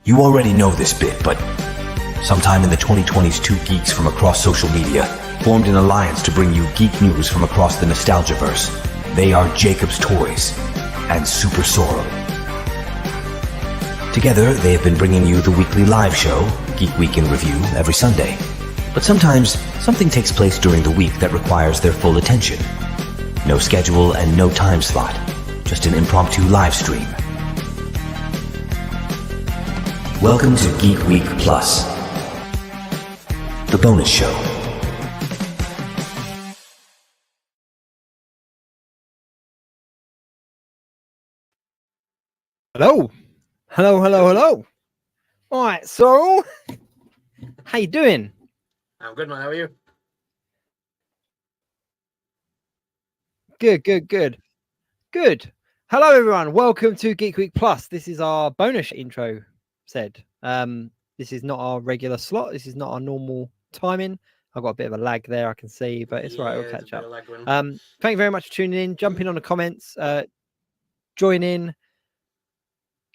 You already know this bit, but sometime in the 2020s, two geeks from across social media formed an alliance to bring you geek news from across the Nostalgiaverse. They are Jacob's Toys and Super Sorrow. Together, they have been bringing you the weekly live show, Geek Week in Review, every Sunday. But sometimes, something takes place during the week that requires their full attention. No schedule and no time slot, just an impromptu live stream. Welcome to Geek Week Plus, the bonus show. Hello. Hello. All right, so how you doing? I'm good, man. How are you? Good. Hello, everyone. Welcome to Geek Week Plus. This is our bonus intro. This is not our regular slot. This is not our normal timing. I've got a bit of a lag there, I can see, but it's all right. We'll catch up. Thank you very much for tuning in, jumping on the comments, joining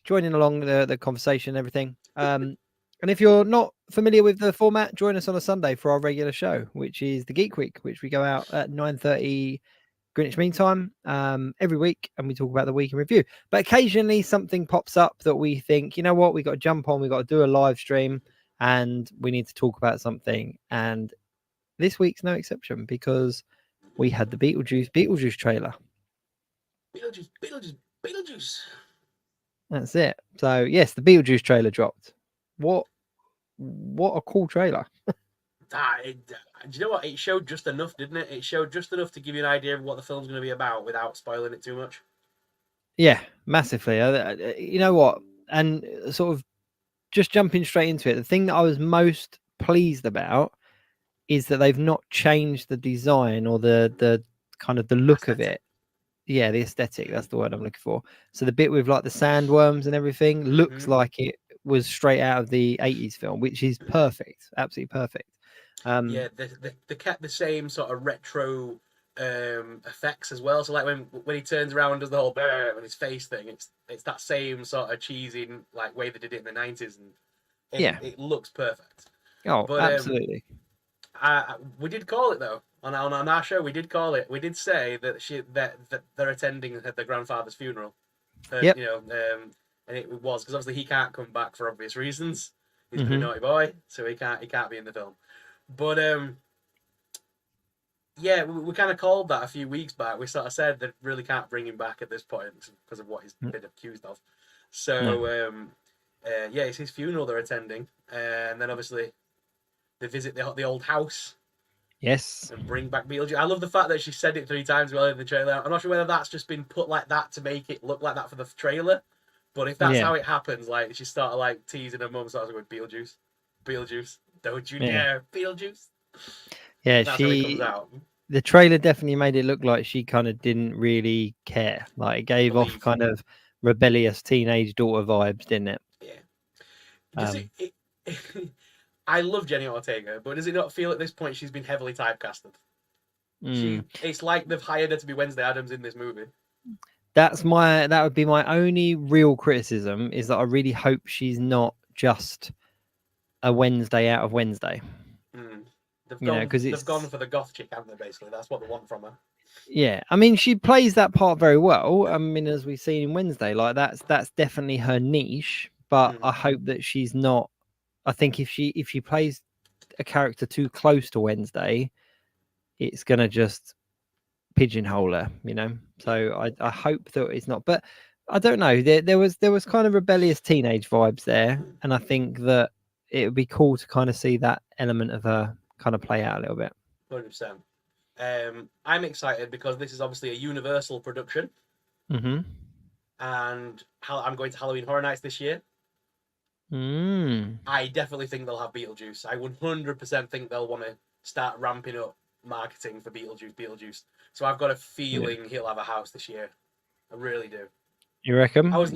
along the conversation and everything. And if you're not familiar with the format, join us on a Sunday for our regular show, which is the Geek Week, which we go out at 9:30 Greenwich Mean Time every week, and we talk about the week in review. But occasionally something pops up that we think, you know what, we got to jump on, we got to do a live stream, and we need to talk about something. And this week's no exception, because we had the Beetlejuice trailer. Beetlejuice. That's it. So yes, the Beetlejuice trailer dropped. What a cool trailer. Do you know what? It showed just enough, didn't it? It showed just enough to give you an idea of what the film's going to be about without spoiling it too much. Yeah, massively. You know what? And sort of just jumping straight into it, the thing that I was most pleased about is that they've not changed the design or the kind of the look of it. Yeah, the aesthetic, that's the word I'm looking for. So the bit with like the sandworms and everything looks like it was straight out of the 80s film, which is perfect. Absolutely perfect. Yeah, they kept the same sort of retro effects as well. So like when he turns around and does the whole "brr" with his face thing, it's that same sort of cheesy like way they did it in the 90s, and it looks perfect. Oh, but, absolutely. We did call it though on our show. We did call it. We did say that they're attending their grandfather's funeral. Yep. You know, and it was because obviously he can't come back for obvious reasons. He's been a naughty boy, so he can't be in the film. But yeah, we kind of called that a few weeks back. We sort of said that really can't bring him back at this point because of what he's been accused of. So yeah, it's his funeral they're attending, and then obviously they visit the old house. Yes. And bring back Beetlejuice. I love the fact that she said it 3 times earlier in the trailer. I'm not sure whether that's just been put like that to make it look like that for the trailer, but if that's how it happens, like she started like teasing her mum, started with Beetlejuice. Don't you dare, Beetlejuice. Yeah, that's how it comes out. The trailer definitely made it look like she kind of didn't really care. Like it gave off kind of rebellious teenage daughter vibes, didn't it? Yeah. I love Jenny Ortega, but does it not feel at this point she's been heavily typecasted? It's like they've hired her to be Wednesday Addams in this movie. That would be my only real criticism, is that I really hope she's not just a Wednesday out of Wednesday. They've gone for the goth chick, haven't they? Basically, that's what they want from her. Yeah, I mean, she plays that part very well. I mean, as we've seen in Wednesday, like that's definitely her niche. But I hope that she's not. I think if she plays a character too close to Wednesday, it's gonna just pigeonhole her, you know. So I hope that it's not. But I don't know. There was kind of rebellious teenage vibes there, and I think that it would be cool to kind of see that element of her kind of play out a little bit. 100%. I'm excited because this is obviously a Universal production, and I'm going to Halloween Horror Nights this year. I definitely think they'll have Beetlejuice. I 100% think they'll want to start ramping up marketing for Beetlejuice. So I've got a feeling he'll have a house this year. I really do. You reckon? I was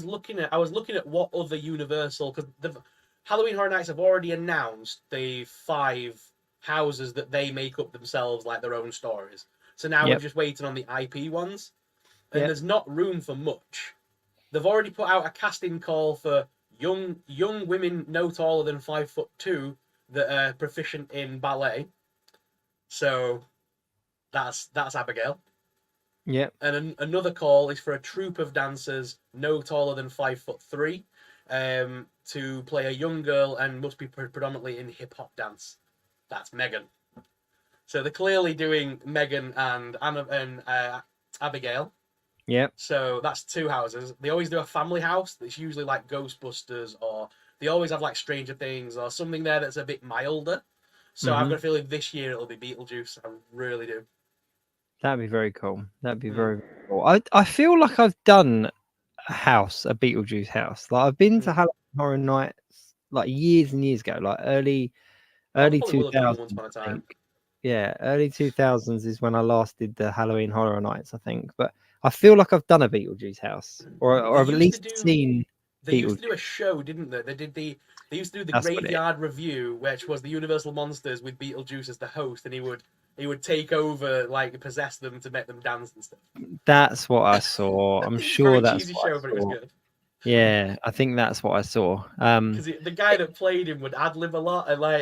looking at what other Universal, because the Halloween Horror Nights have already announced the 5 houses that they make up themselves, like their own stories. So now we're just waiting on the IP ones, and there's not room for much. They've already put out a casting call for young women no taller than 5'2" that are proficient in ballet. So that's Abigail. Yep. And another call is for a troupe of dancers no taller than 5'3", to play a young girl and must be predominantly in hip hop dance. That's Megan. So they're clearly doing Megan and Anna and Abigail. Yep. So that's two houses. They always do a family house that's usually like Ghostbusters, or they always have like Stranger Things or something there that's a bit milder. So I've got a feeling this year it'll be Beetlejuice. I really do. That'd be very cool. That'd be very, very cool. I feel like I've done a Beetlejuice house. Like I've been to Halloween Horror Nights like years and years ago, like early Probably will have done 2000s. once upon a I time. think. Yeah, early 2000s is when I last did the Halloween Horror Nights, I think. But I feel like I've done a Beetlejuice house, or I've at least seen. They used to do a show, didn't they? They used to do the That's what it is. Graveyard Review, which was the Universal Monsters with Beetlejuice as the host, and he would take over, like possess them to make them dance and stuff. That's what I saw. I'm It's a sure very that's cheesy what show, I but it was saw. good. Yeah, I think that's what I saw. Because the guy that played him would ad lib a lot, and like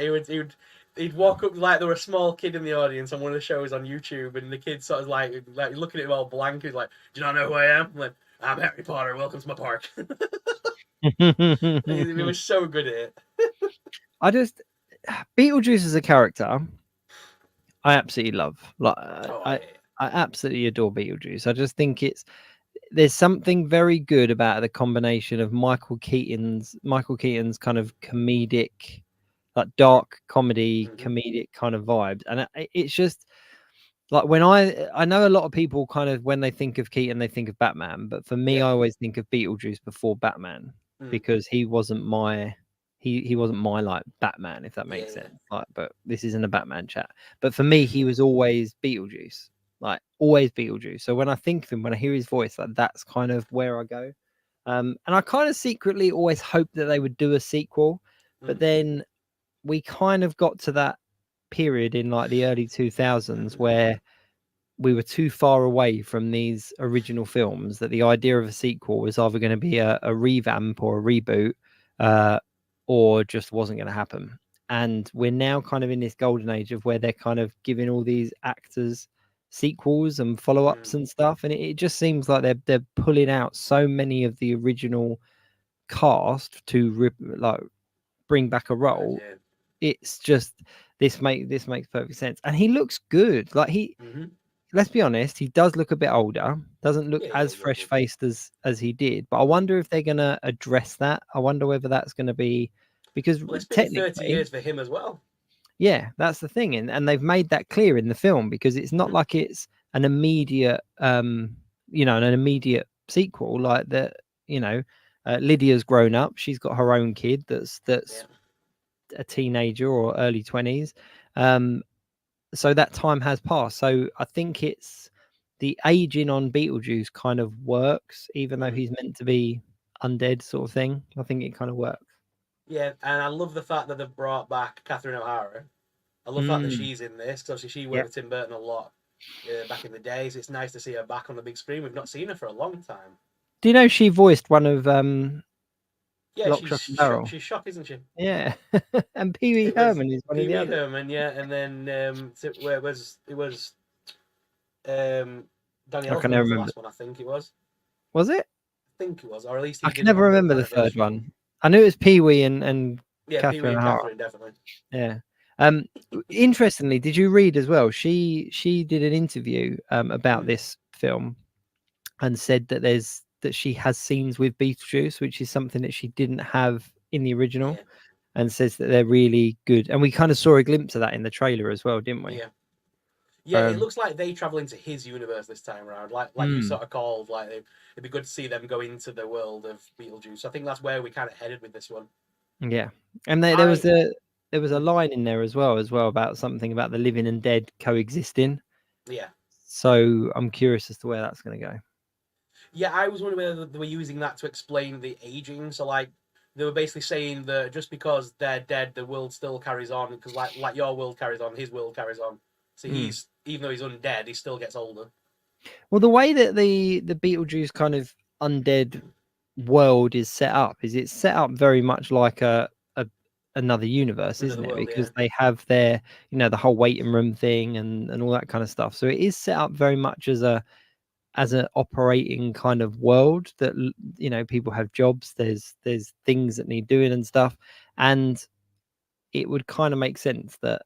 he'd walk up like there were a small kid in the audience on one of the shows on YouTube, and the kid sort of like looking at him all blank. He's like, "Do you not know who I am?" I'm like, "I'm Harry Potter. Welcome to my park." He was so good at it. Beetlejuice as a character, I absolutely love. Like Oh, I absolutely adore Beetlejuice. I just think there's something very good about the combination of Michael Keaton's kind of comedic, like dark comedy, comedic kind of vibes, and it's just like when I know a lot of people kind of when they think of Keaton they think of Batman, but for me I always think of Beetlejuice before Batman because he wasn't my like Batman, if that makes sense. Like, but this isn't a Batman chat. But for me, he was always Beetlejuice. Like always Beetlejuice. So when I think of him, when I hear his voice, like that's kind of where I go. And I kind of secretly always hoped that they would do a sequel, but then we kind of got to that period in like the early 2000s where we were too far away from these original films that the idea of a sequel was either going to be a revamp or a reboot, or just wasn't going to happen. And we're now kind of in this golden age of where they're kind of giving all these actors sequels and follow-ups and stuff, and it just seems like they're pulling out so many of the original cast to bring back a role. It's just this makes perfect sense, and he looks good. Like let's be honest, he does look a bit older, doesn't look as fresh-faced as he did, but I wonder if they're gonna address that. I wonder whether that's gonna be because it's been technically 30 years for him as well. Yeah, that's the thing, and they've made that clear in the film because it's not like it's an immediate, an immediate sequel. Like that, Lydia's grown up; she's got her own kid that's a teenager or early 20s. So that time has passed. So I think it's the aging on Beetlejuice kind of works, even though he's meant to be undead, sort of thing. I think it kind of works. Yeah, and I love the fact that they've brought back Catherine O'Hara. I love the fact that she's in this, because obviously she worked with Tim Burton a lot back in the days. It's nice to see her back on the big screen. We've not seen her for a long time. Do you know she voiced one of she's shocked, isn't she? Yeah, and Pee Wee Herman is one of the others. Herman, yeah, and then where it was Danny Elfman was the last one, I think it was. Was it? I think it was, or at least I can never remember the third one. I knew it was Pee Wee and Catherine O'Hara. Definitely. Yeah. Interestingly, did you read as well? She did an interview about this film and said that she has scenes with Beetlejuice, which is something that she didn't have in the original, and says that they're really good. And we kind of saw a glimpse of that in the trailer as well, didn't we? Yeah, it looks like they travel into his universe this time around, like you sort of called. Like it'd be good to see them go into the world of Beetlejuice. I think that's where we kind of headed with this one. Yeah, and there was a line in there as well about something about the living and dead coexisting. Yeah. So I'm curious as to where that's going to go. Yeah, I was wondering whether they were using that to explain the aging. So like they were basically saying that just because they're dead, the world still carries on, because like your world carries on, his world carries on. So he's, even though he's undead, he still gets older. Well, the way that the Beetlejuice kind of undead world is set up is it's set up very much like another universe, Another isn't it? world, Because yeah. they have their, the whole waiting room thing and all that kind of stuff. So it is set up very much as an operating kind of world that people have jobs. There's things that need doing and stuff, and it would kind of make sense that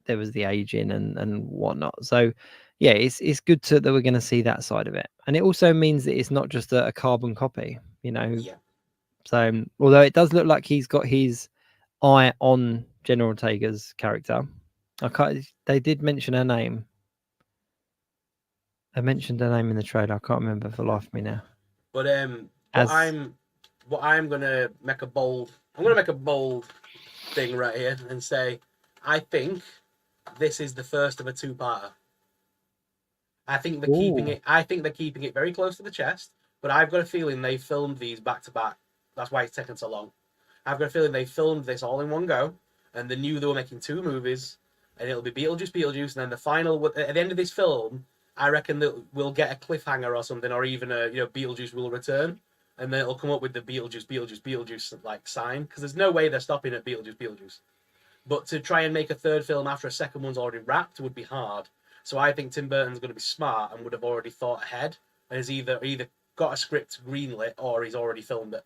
there was the aging and whatnot. So yeah, it's good that we're going to see that side of it, and it also means that it's not just a carbon copy, Yeah. So although it does look like he's got his eye on General Ortega's character, they did mention her name. They mentioned her name in the trailer. I can't remember for the life of me now. But As- what I'm gonna make a bold thing right here and say, I think this is the first of a two-parter. I think they're keeping it very close to the chest, but I've got a feeling they filmed these back to back. That's why it's taken so long. I've got a feeling they filmed this all in one go, and they knew they were making two movies, and it'll be Beetlejuice, and then the final at the end of this film, I reckon that we'll get a cliffhanger or something, or even Beetlejuice will return, and then it'll come up with the Beetlejuice like sign, because there's no way they're stopping at Beetlejuice. But to try and make a third film after a second one's already wrapped would be hard. So I think Tim Burton's going to be smart and would have already thought ahead, and has either got a script greenlit or he's already filmed it,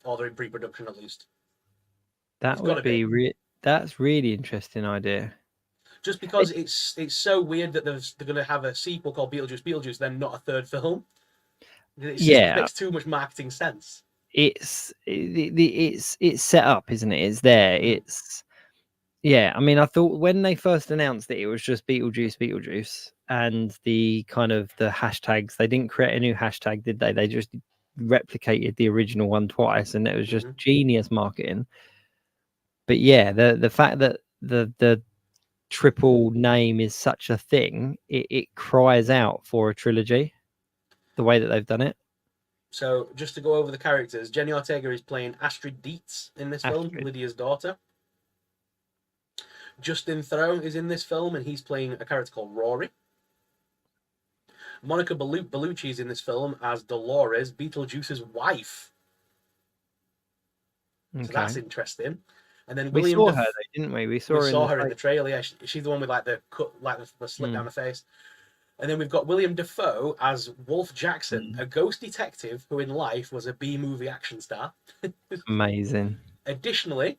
or they're in pre-production at least. That It's would gotta be that's really interesting idea. Just because it's so weird that they're going to have a sequel called Beetlejuice, then not a third film. It makes too much marketing sense. It's set up, isn't it? It's there. I mean, I thought when they first announced it was just Beetlejuice, and the kind of the hashtags. They didn't create a new hashtag, did they? They just replicated the original one twice, and it was just genius marketing. But yeah, the fact that the triple name is such a thing, it cries out for a trilogy. The way that they've done it. So just to go over the characters, Jenny Ortega is playing Astrid Dietz in this film, Lydia's daughter. Justin Theroux is in this film, and he's playing a character called Rory. Monica Bellucci is in this film as Dolores, Beetlejuice's wife. Okay. So that's interesting. And then we saw her, though, didn't we? We saw her in the trailer. Yeah, she's the one with like the cut, like the slit down the face. And then we've got William Dafoe as Wolf Jackson, a ghost detective who in life was a B-movie action star. Amazing. Additionally,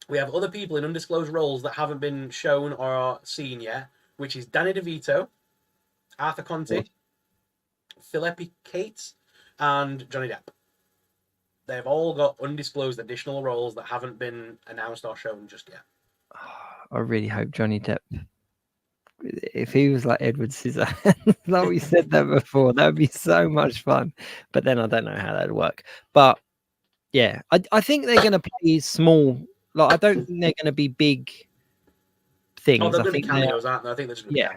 we have other people in undisclosed roles that haven't been shown or seen yet, which is Danny DeVito, Arthur Conti, Philippi Cates, and Johnny Depp. They've all got undisclosed additional roles that haven't been announced or shown just yet. I really hope Johnny Depp, if he was like Edward Scissorhands, like we said that before, that would be so much fun. But then I don't know how that'd work. But yeah, I think they're going to play small. Like, I don't think they're going to be big things. Oh, they're going to be cameos, aren't they? I think they're just going to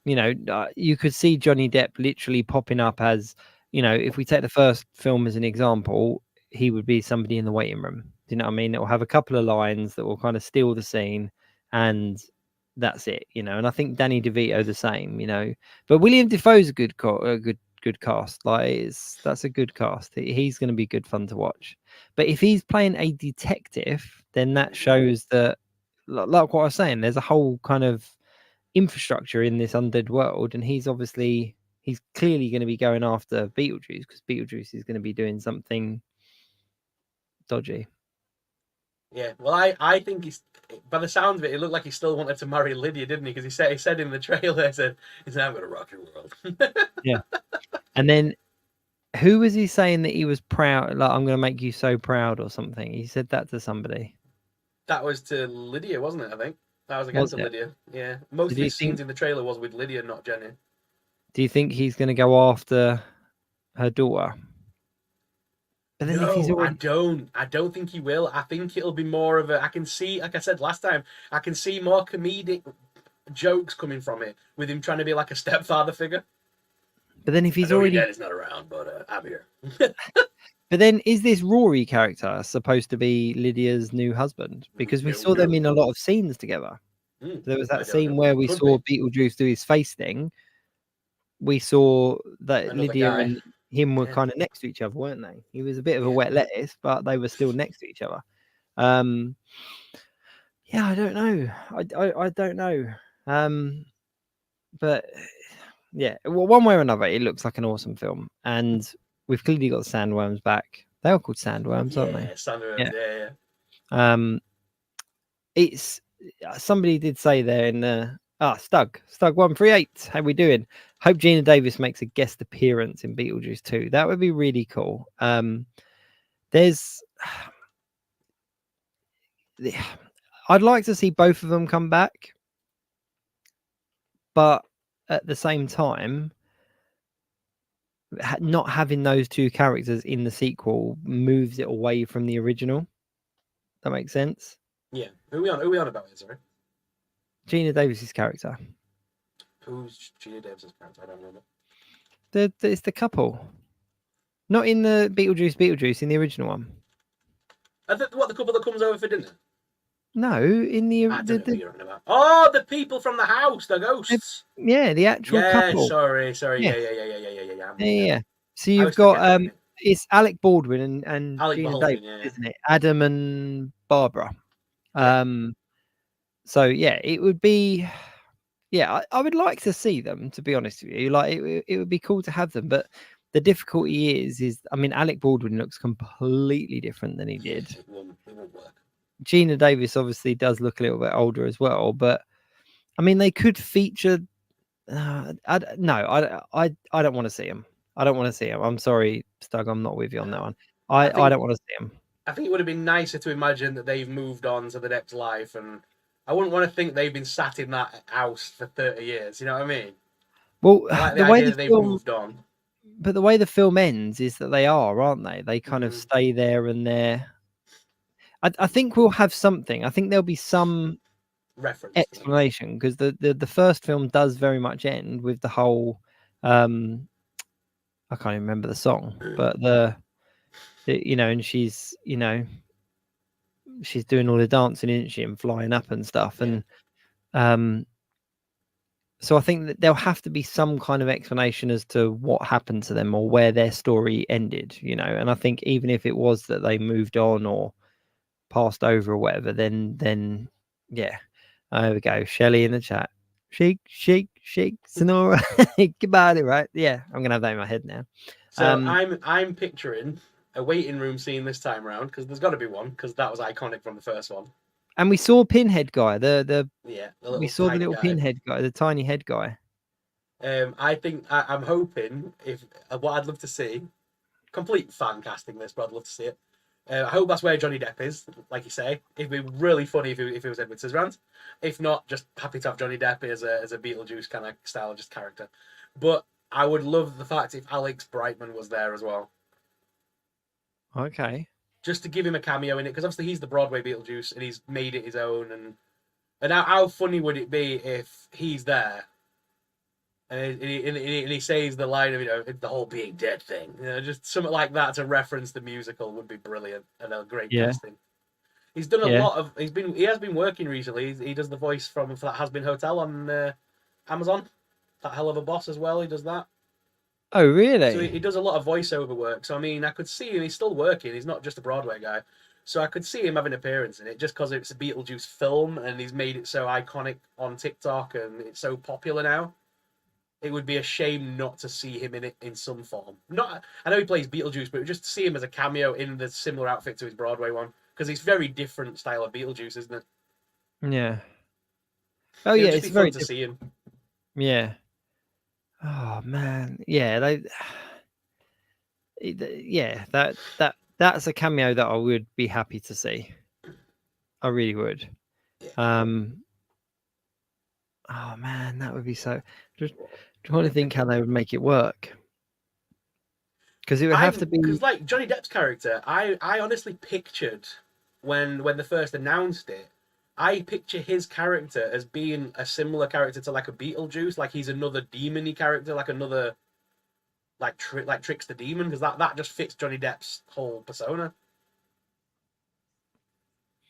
be cameos. You could see Johnny Depp literally popping up as, if we take the first film as an example, he would be somebody in the waiting room. Do you know what I mean? It will have a couple of lines that will kind of steal the scene, and that's it. And I think Danny DeVito the same. But William Dafoe's a good cast. That's a good cast. He's going to be good fun to watch. But if he's playing a detective, then that shows that, like what I was saying, there's a whole kind of infrastructure in this undead world, and he's clearly going to be going after Beetlejuice, because Beetlejuice is going to be doing something dodgy. Yeah, well, I think he's, by the sound of it, it looked like he still wanted to marry Lydia, didn't he? Because he said in the trailer, he said, I'm going to rock your world. Yeah. And then, who was he saying that he was proud? Like, I'm going to make you so proud or something. He said that to somebody. That was to Lydia, wasn't it? I think that was against Lydia. Yeah, most of the scenes in the trailer was with Lydia, not Jenny. Do you think he's going to go after her daughter? But then no, if he's already... I don't think he will. I think it'll be more of a. I can see, like I said last time, I can see more comedic jokes coming from it, with him trying to be like a stepfather figure. But then if he's already your dad is not around, but I'm here. But then, is this Rory character supposed to be Lydia's new husband? Because we saw them in a lot of scenes together. There was that scene where we saw Beetlejuice do his face thing. We saw that Lydia him were Yeah. kind of next to each other, weren't they? He was a bit of a Yeah. wet lettuce, but they were still next to each other. Yeah, I don't know. I don't know. But yeah, well, one way or another, it looks like an awesome film, and we've clearly got the sandworms back. They are called sandworms, aren't they? Yeah, Sandworms, yeah. It's somebody did say there in the Stug138. How we doing? Hope Gina Davis makes a guest appearance in Beetlejuice 2. That would be really cool. There's I'd like to see both of them come back, but at the same time, not having those two characters in the sequel moves it away from the original. That makes sense. Yeah. Who are we on about here, sorry? Gina Davis's character. Who's Gina Davis's character? I don't remember. It's the couple. Not in the Beetlejuice, in the original one. The couple that comes over for dinner? No, in the I don't know who you're on about. Oh, the people from the house, the ghosts. Yeah, the actual couple. Sorry. Yeah. Yeah. So you've got it's Alec Baldwin and Alec Gina Baldwin, Davis, isn't it? Adam and Barbara. So yeah, it would be. Yeah, I would like to see them. To be honest with you, like it would be cool to have them, but the difficulty is I mean, Alec Baldwin looks completely different than he did. It won't work. Gina Davis obviously does look a little bit older as well, but I mean, they could feature. I don't want to see him. I don't want to see him. I'm sorry, Stug. I'm not with you on that one. I don't want to see him. I think it would have been nicer to imagine that they've moved on to the next life, and I wouldn't want to think they've been sat in that house for 30 years. You know what I mean? Well, like the way they've moved on. But the way the film ends is that they are, aren't they? They kind of stay there and there. I think we'll have something. I think there'll be some reference explanation, because the first film does very much end with the whole I can't even remember the song, but and she's she's doing all the dancing, isn't she, and flying up and stuff. And so I think that there'll have to be some kind of explanation as to what happened to them or where their story ended, and I think even if it was that they moved on or passed over or whatever, then yeah. There we go. Shelley in the chat. Shake, Sonora. About it, right? Yeah, I'm gonna have that in my head now. So I'm picturing a waiting room scene this time around, because there's got to be one, because that was iconic from the first one. And we saw Pinhead guy. We saw the little Pinhead guy, the tiny head guy. I think I'm hoping what I'd love to see, complete fan casting this, but I'd love to see it. I hope that's where Johnny Depp is, like you say. It'd be really funny if it was Edward Scissorhands. If not, just happy to have Johnny Depp as a Beetlejuice kind of style, just character. But I would love the fact if Alex Brightman was there as well. Okay. Just to give him a cameo in it, because obviously he's the Broadway Beetlejuice and he's made it his own. And how funny would it be if he's there and he says the line of the whole being dead thing, just something like that to reference the musical would be brilliant and a great casting. He's done a lot of. He has been working recently. He does the voice for that Has Been Hotel on Amazon. That Hell of a Boss as well. He does that. Oh, really? So he does a lot of voiceover work. So I mean, I could see him. He's still working. He's not just a Broadway guy. So I could see him having an appearance in it, just because it's a Beetlejuice film and he's made it so iconic on TikTok and it's so popular now. It would be a shame not to see him in it in some form. I know he plays Beetlejuice, but just to see him as a cameo in the similar outfit to his Broadway one, because it's very different style of Beetlejuice, isn't it? Yeah. Oh yeah, it's very fun to see him. Yeah. Oh man, yeah. That's a cameo that I would be happy to see. I really would. Oh man, that would be so. Just trying to think how they would make it work, because it would have to be. Because like Johnny Depp's character, I honestly pictured when they first announced it, I picture his character as being a similar character to like a Beetlejuice, like he's another demon-y character, like another like Trickster demon, because that just fits Johnny Depp's whole persona.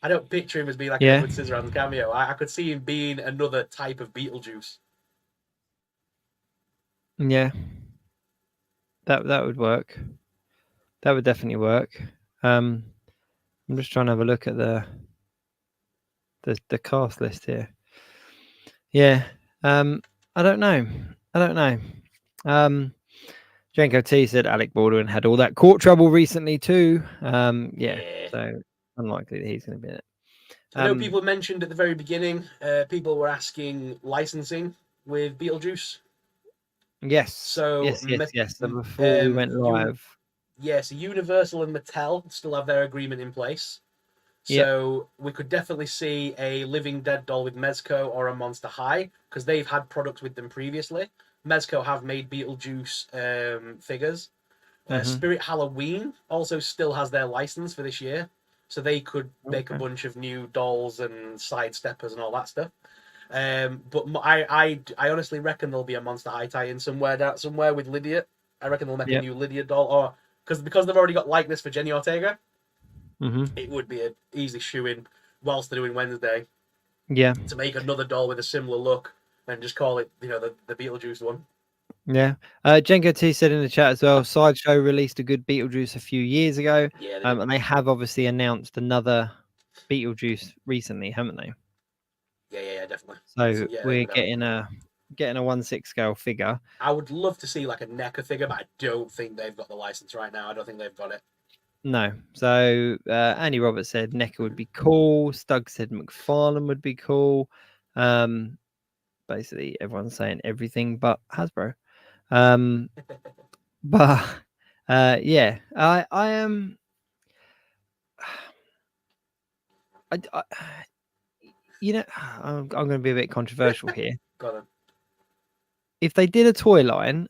I don't picture him as being like Edward Scissorhands cameo. I could see him being another type of Beetlejuice. Yeah. That would work. That would definitely work. I'm just trying to have a look at the cast list here. Yeah. I don't know. Jenko T said Alec Baldwin had all that court trouble recently too. Yeah. So unlikely that he's going to be in it. I know people mentioned at the very beginning, people were asking licensing with Beetlejuice. Yes. So yes. So before we went live. So Universal and Mattel still have their agreement in place. So we could definitely see a Living Dead doll with Mezco or a Monster High, because they've had products with them previously. Mezco have made Beetlejuice figures. Spirit Halloween also still has their license for this year. So they could make a bunch of new dolls and sidesteppers and all that stuff. But I honestly reckon there'll be a Monster High tie-in somewhere with Lydia. I reckon they'll make a new Lydia doll, or because they've already got likeness for Jenny Ortega. It would be an easy shoe-in whilst they're doing Wednesday. Yeah. To make another doll with a similar look and just call it, the Beetlejuice one. Yeah. Jenko T said in the chat as well, Sideshow released a good Beetlejuice a few years ago. Yeah. And they have obviously announced another Beetlejuice recently, haven't they? Yeah, definitely. So we're getting a 1/6 scale figure. I would love to see like a NECA figure, but I don't think they've got the license right now. I don't think they've got it. No. So Andy Roberts said NECA would be cool. Stug said McFarlane would be cool. Basically everyone's saying everything but Hasbro. But yeah, I am. I'm going to be a bit controversial here. Got it. If they did a toy line,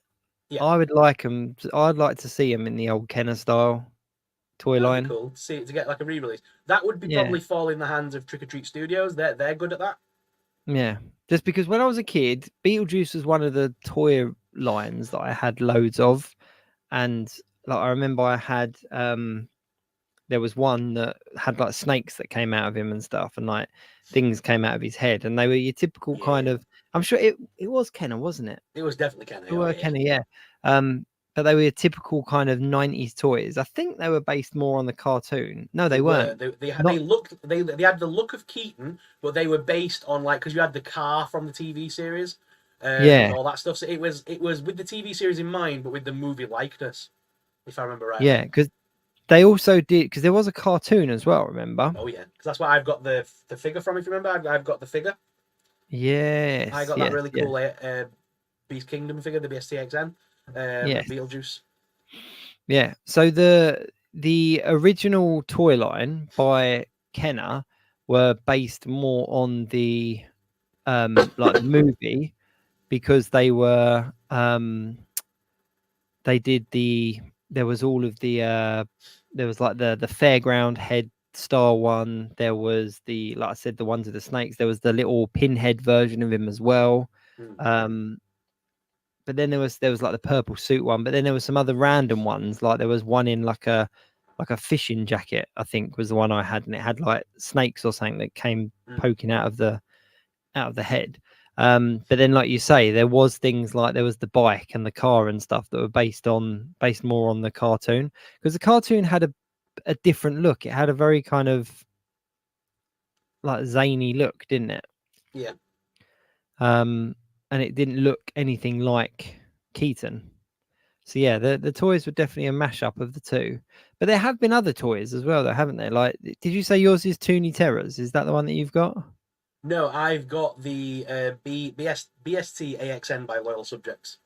Yeah. I would like them. I'd like to see them in the old Kenner style toy line. Cool. To get like a re-release. That would be probably fall in the hands of Trick or Treat Studios. They're good at that. Yeah, just because when I was a kid, Beetlejuice was one of the toy lines that I had loads of, and like I remember I had there was one that had like snakes that came out of him and stuff, and like things came out of his head, and they were your typical kind of. I'm sure it was Kenner, wasn't it? It was definitely Kenner. It were Kenner, yeah. But they were your typical kind of 90s toys. I think they were based more on the cartoon. No, they weren't. They had the look of Keaton, but they were based on because you had the car from the TV series, and all that stuff. So it was with the TV series in mind, but with the movie likeness, if I remember right. Yeah, because they also did, because there was a cartoon as well. Remember? Oh yeah, because that's why I've got the figure from. If you remember, I've got the figure. Yes, I got that really cool Beast Kingdom figure, the BSTXN. Beetlejuice. Yeah. So the original toy line by Kenner were based more on the like the movie, because they were they did there was all of the there was like the fairground head style one. There was like I said, the ones with the snakes. There was the little pinhead version of him as well. But then there was like the purple suit one, but then there was some other random ones. Like there was one in like a fishing jacket, I think was the one I had, and it had like snakes or something that came poking out of the head. But then, like you say, there was things like there was the bike and the car and stuff that were based more on the cartoon, because the cartoon had a different look. It had a very kind of like zany look, didn't it? Yeah. And it didn't look anything like Keaton. So yeah, the toys were definitely a mashup of the two. But there have been other toys as well, though, haven't there? Like, did you say yours is Toony Terrors? Is that the one that you've got? No, I've got the BST AXN by Loyal Subjects.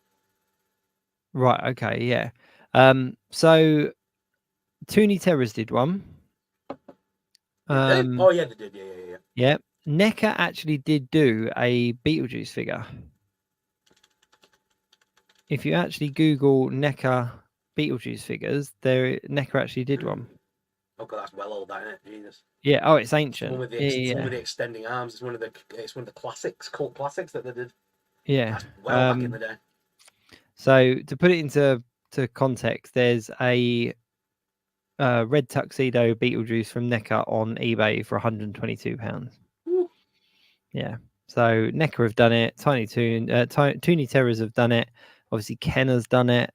Right. Okay. Yeah. So Toony Terrors did one. Oh yeah, they did. Yeah. Yeah. NECA actually did do a Beetlejuice figure. If you actually Google NECA Beetlejuice figures, NECA actually did one. Oh god, that's well old, isn't it? Jesus. Yeah. Oh, it's ancient. One with the extending arms. It's one of the classics, cult classics that they did. Yeah. That's well back in the day. So to put it into context, there's a red tuxedo Beetlejuice from NECA on eBay for £122. Yeah. So NECA have done it. Toony Terrors have done it. Obviously, Kenner's done it.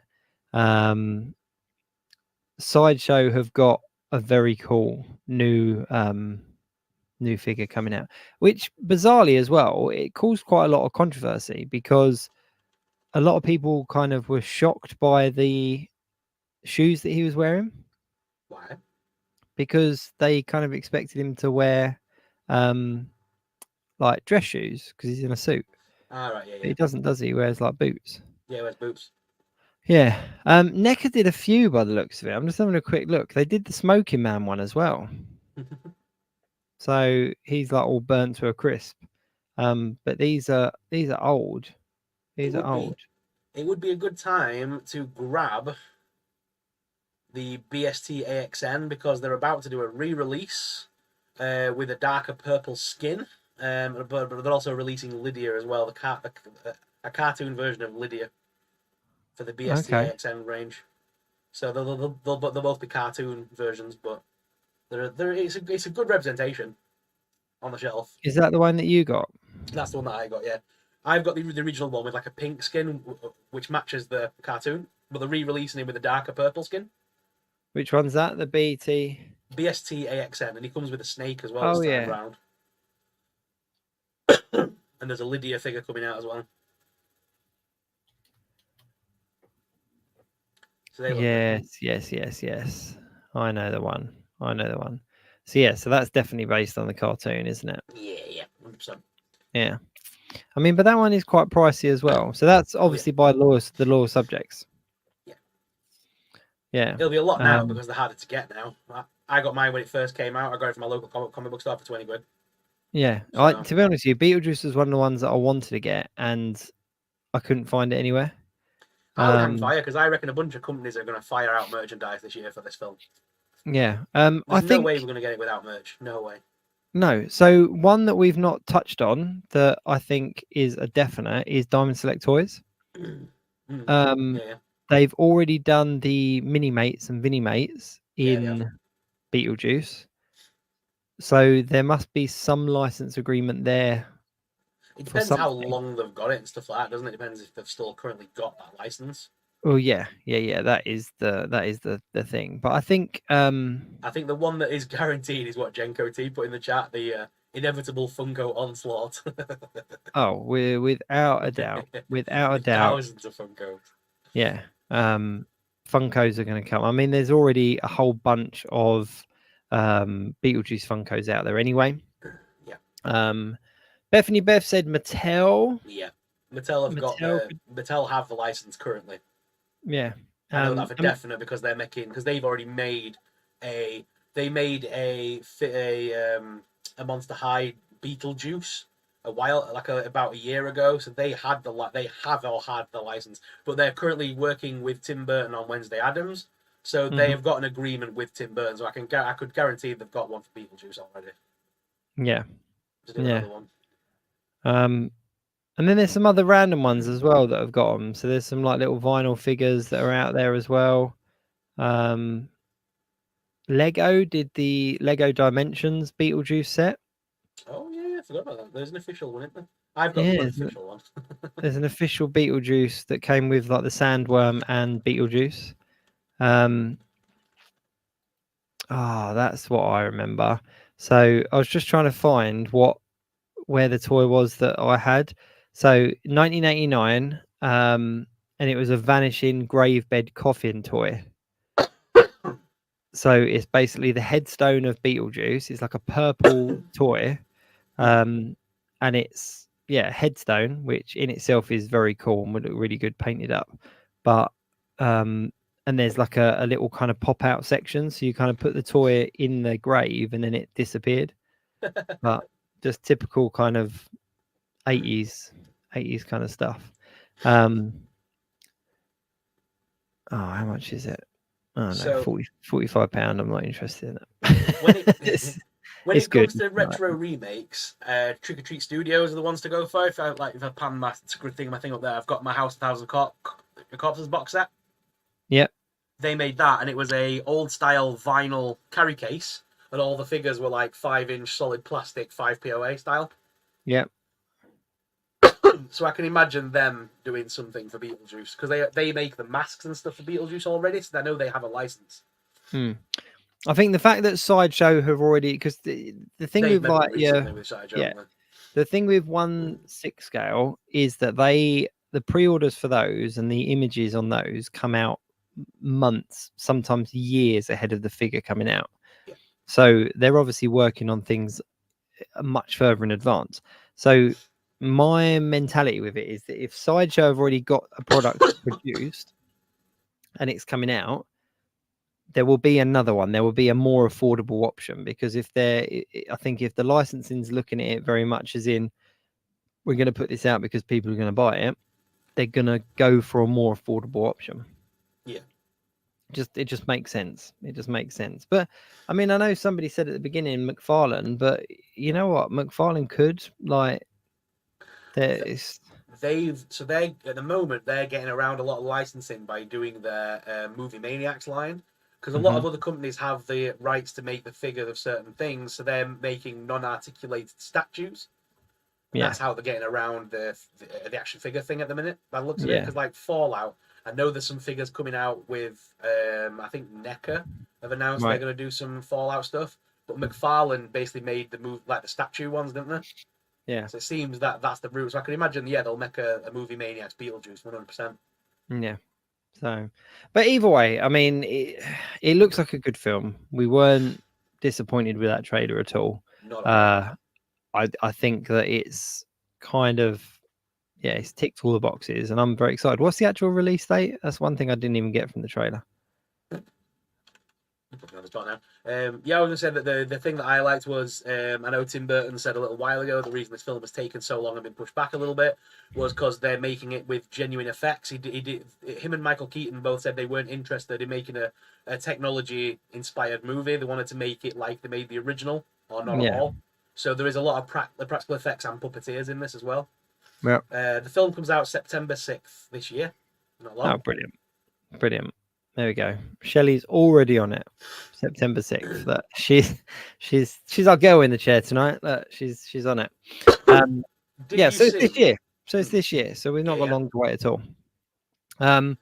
Sideshow have got a very cool new figure coming out, which bizarrely as well, it caused quite a lot of controversy because a lot of people kind of were shocked by the shoes that he was wearing Why? because they kind of expected him to wear like dress shoes because he's in a suit. All right, yeah, But yeah. he doesn't, does he? He wears like boots. Yeah, wears boots. Yeah. NECA did a few by the looks of it. I'm just having a quick look. They did the Smoking Man one as well. So he's like all burnt to a crisp. But these are old. These are old. It would be a good time to grab the BST AXN because they're about to do a re-release with a darker purple skin. But they're also releasing Lydia as well, a cartoon version of Lydia for the BST AXN range. So they'll both be cartoon versions, but it's a good representation on the shelf. Is that the one that you got? That's the one that I got, yeah. I've got the original one with like a pink skin, which matches the cartoon, but they're re-releasing him with a darker purple skin. Which one's that? The BT? BST AXN, and he comes with a snake as well. Oh, this time yeah. round. And there's a Lydia figure coming out as well. So they look good. Yes. I know the one. So yeah, so that's definitely based on the cartoon, isn't it? Yeah, 100%. Yeah. I mean, but that one is quite pricey as well. So that's obviously by the law subjects. Yeah. Yeah. It'll be a lot now because they're harder to get now. I got mine when it first came out. I got it from my local comic book store for 20 quid. Yeah. So, To be honest with you, Beetlejuice was one of the ones that I wanted to get and I couldn't find it anywhere. I would hang fire because I reckon a bunch of companies are going to fire out merchandise this year for this film. Yeah. There's I think no way we're going to get it without merch. No way. No. So one that we've not touched on that I think is a definite is Diamond Select Toys. Yeah. They've already done the Mini Mates and Vinny Mates in Beetlejuice. So there must be some license agreement there. It depends how long they've got it and stuff like that, doesn't it? Depends if they've still currently got that license. Oh yeah. That is the thing. But I think I think the one that is guaranteed is what Genko T put in the chat, the inevitable Funko onslaught. oh, without a doubt. Thousands of Funkos. Yeah. Funkos are going to come. I mean, there's already a whole bunch of Beetlejuice Funkos out there anyway. Yeah. Bethany Beth said Mattel. Yeah. Mattel have the license currently. Yeah. I know that for definite because they've already made a Monster High Beetlejuice about a year ago, so they have all had the license, but they're currently working with Tim Burton on Wednesday Addams, so they have got an agreement with Tim Burton, so I could guarantee they've got one for Beetlejuice already. Yeah. To do another one. And then there's some other random ones as well that have got them. So there's some like little vinyl figures that are out there as well. Lego did the Lego Dimensions Beetlejuice set. Oh yeah, I forgot about that. There's an official one, isn't there? I've got the official one. There's an official Beetlejuice that came with like the Sandworm and Beetlejuice. That's what I remember. So I was just trying to find where the toy was that I had. So 1989, and it was a vanishing gravebed coffin toy. So it's basically the headstone of Beetlejuice. It's like a purple toy, and it's headstone, which in itself is very cool and would look really good painted up. But and there's like a little kind of pop out section, so you kind of put the toy in the grave and then it disappeared. But just typical kind of 80s kind of stuff. How much is it? Oh no, So, £45. I'm not interested in that. When it comes to retro remakes, Trick or Treat Studios are the ones to go for. If I pan my thing up there, I've got my House of Thousand Corpses box set. Yep. They made that, and it was a old style vinyl carry case, and all the figures were like 5-inch solid plastic 5 POA style. Yep. So I can imagine them doing something for Beetlejuice because they make the masks and stuff for Beetlejuice already, so I know they have a license. I think the fact that Sideshow have already, because the thing They've with met like recently with Sideshow, yeah, haven't they? the thing with 1/6 scale is that the pre-orders for those and the images on those come out months, sometimes years ahead of the figure coming out. Yeah. So they're obviously working on things much further in advance. So my mentality with it is that if Sideshow have already got a product produced and it's coming out, there will be another one. There will be a more affordable option, because if I think if the licensing's looking at it very much as in, we're going to put this out because people are going to buy it, they're going to go for a more affordable option. Yeah. It just makes sense. It just makes sense. But I mean, I know somebody said at the beginning McFarlane, but you know what? McFarlane could like there's They're at the moment they're getting around a lot of licensing by doing their Movie Maniacs line, because a lot of other companies have the rights to make the figure of certain things, so they're making non-articulated statues. And that's how they're getting around the action figure thing at the minute. By the looks of it, because like Fallout, I know there's some figures coming out with I think NECA have announced they're going to do some Fallout stuff, but McFarlane basically made the statue ones, didn't they? Yeah. So it seems that that's the route. So I can imagine, they'll make a movie Maniacs Beetlejuice 100%. Yeah. So, but either way, I mean, it looks like a good film. We weren't disappointed with that trailer at all. I think that it's kind of, it's ticked all the boxes, and I'm very excited. What's the actual release date? That's one thing I didn't even get from the trailer. I was going to say that the thing that I liked was, I know Tim Burton said a little while ago the reason this film has taken so long and been pushed back a little bit was because they're making it with genuine effects. Him and Michael Keaton both said they weren't interested in making a technology inspired movie. They wanted to make it like they made the original, or not at all. So there is a lot of practical effects and puppeteers in this as well. Yeah. The film comes out September 6th this year. Not long. Oh, brilliant. There we go. Shelley's already on it. September 6th. That she's our girl in the chair tonight. Look, she's on it. It's this year. It's this year. So we've not got long to wait at all. In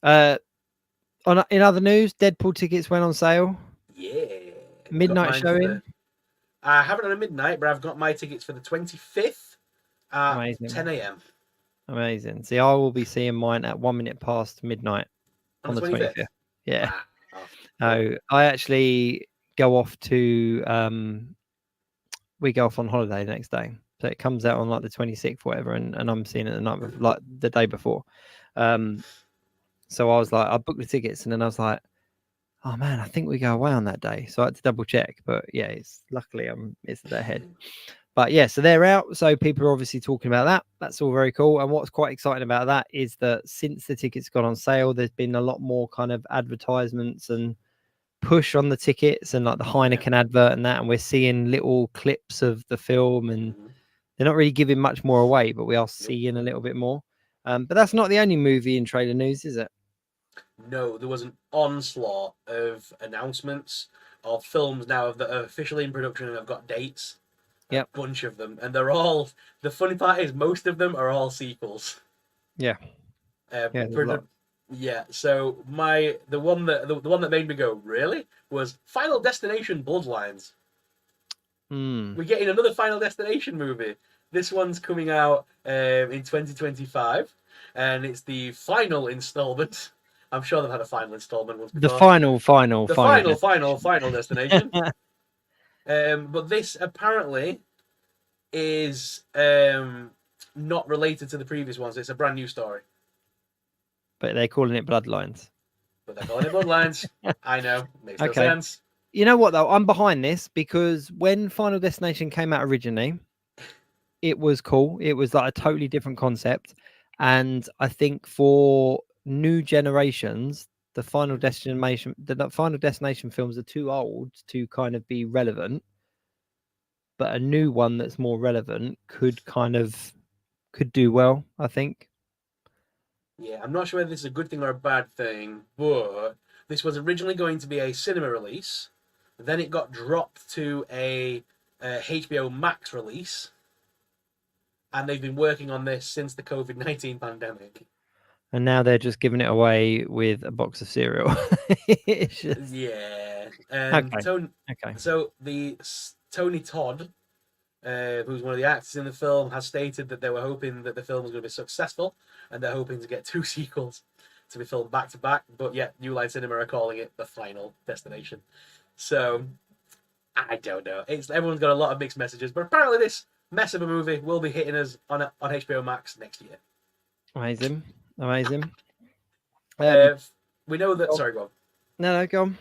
other news, Deadpool tickets went on sale. Yeah. Midnight showing. I haven't done a midnight, but I've got my tickets for the 25th at 10 a.m. Amazing. See, I will be seeing mine at 1 minute past midnight on the 25th. Yeah. No, I actually go off to we go off on holiday the next day. So it comes out on like the 26th, whatever, and I'm seeing it the night before, like the day before. So I was like, I booked the tickets, and then I was like, oh man, I think we go away on that day. So I had to double check. But yeah, it's luckily it's ahead. But yeah, so they're out. So people are obviously talking about that. That's all very cool. And what's quite exciting about that is that since the tickets got on sale, there's been a lot more kind of advertisements and push on the tickets, and like the Heineken advert and that. And we're seeing little clips of the film, and they're not really giving much more away, but we are seeing a little bit more. But that's not the only movie in trailer news, is it? No, there was an onslaught of announcements of films now that are officially in production and have got dates. Yep. A bunch of them, and they're all. The funny part is most of them are all sequels. Yeah. Yeah. So the one that made me go really was Final Destination Bloodlines. We're getting another Final Destination movie. This one's coming out in 2025, and it's the final installment. I'm sure they've had a final installment once before. The final destination. But this apparently is not related to the previous ones. It's a brand new story. But they're calling it Bloodlines. I know. Makes no sense. You know what, though? I'm behind this because when Final Destination came out originally, it was cool. It was like a totally different concept. And I think for new generations, the Final Destination films are too old to kind of be relevant. But a new one that's more relevant could do well, I think. Yeah, I'm not sure whether this is a good thing or a bad thing, but this was originally going to be a cinema release. Then it got dropped to a HBO Max release. and they've been working on this since the COVID-19 pandemic. And now they're just giving it away with a box of cereal. It's just... Yeah, and Okay. Okay. so Tony Todd, who's one of the actors in the film, has stated that they were hoping that the film was going to be successful, and they're hoping to get 2 sequels to be filmed back to back. But yet, New Line Cinema are calling it the final destination. So I don't know. Everyone's got a lot of mixed messages, but apparently this mess of a movie will be hitting us on HBO Max next year. Amazing. Amazing. We know that. Sorry, go on. No, go on.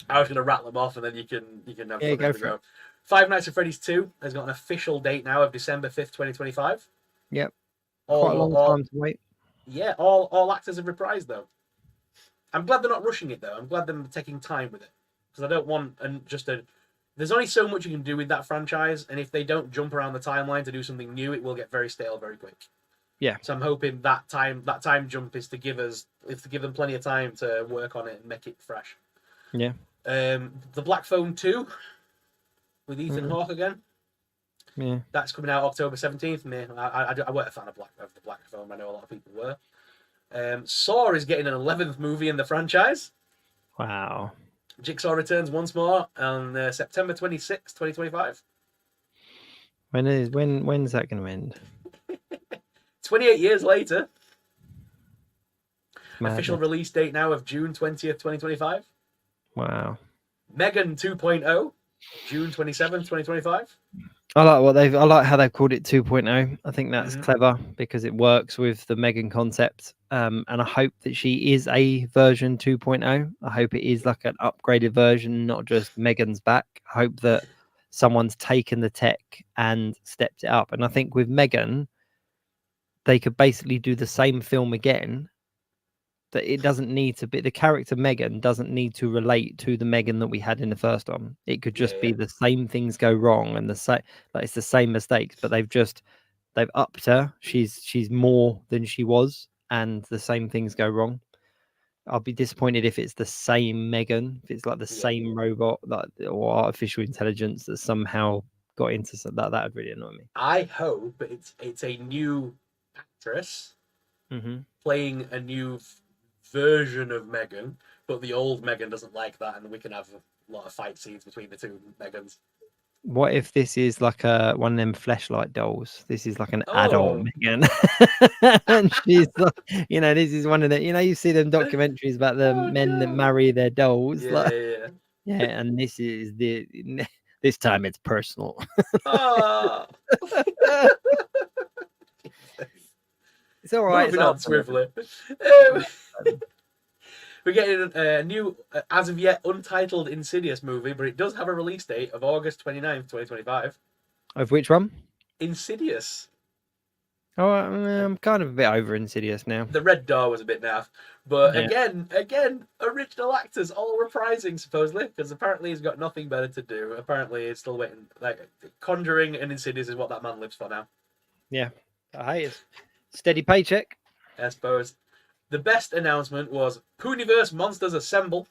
I was going to rattle them off, and then you can have Yeah, fun go as we for go. it. Five Nights at Freddy's 2 has got an official date now of December 5th, 2025. Yep. Quite a long time to wait. Yeah, all actors have reprised though. I'm glad they're not rushing it though. I'm glad they're taking time with it, because I don't want There's only so much you can do with that franchise, and if they don't jump around the timeline to do something new, it will get very stale very quick. Yeah. So I'm hoping that time jump is to give them plenty of time to work on it and make it fresh. Yeah. The Black Phone 2 with Ethan Hawke again. Yeah. That's coming out October 17th. I weren't a fan of the Black Phone. I know a lot of people were. Saw is getting an 11th movie in the franchise. Wow. Jigsaw returns once more on September 26th, 2025. When's that going to end? 28 years later. Madness. Official release date now of June 20th, 2025. Wow. Megan 2.0, June 27th, 2025. I like how they've called it 2.0. I think that's clever because it works with the Megan concept. And I hope that she is a version 2.0. I hope it is like an upgraded version, not just Megan's back. I hope that someone's taken the tech and stepped it up. And I think with Megan, they could basically do the same film again. That it doesn't need to be, the character Megan doesn't need to relate to the Megan that we had in the first one. It could just be the same things go wrong and it's the same mistakes, but they've upped her. She's more than she was, and the same things go wrong. I'll be disappointed if it's the same Megan, if it's like the same robot or artificial intelligence that somehow got into that. That would really annoy me. I hope it's a new actress playing a new version of Megan, but the old Megan doesn't like that, and we can have a lot of fight scenes between the two Megans. What if this is like one of them fleshlight dolls? This is like an adult Megan. And she's like, this is one of the, you see them documentaries about the men that marry their dolls. Yeah. And this is this time it's personal. It's all right. Moving on swiftly. We're getting a new, as of yet, untitled Insidious movie, but it does have a release date of August 29th, 2025. Of which one? Insidious. Oh, I'm kind of a bit over Insidious now. The Red Door was a bit naff. But again, original actors all reprising, supposedly, because apparently he's got nothing better to do. Apparently he's still waiting. Like, Conjuring and Insidious is what that man lives for now. Yeah. I hate it. Steady paycheck. I suppose. The best announcement was Puniverse Monsters Assemble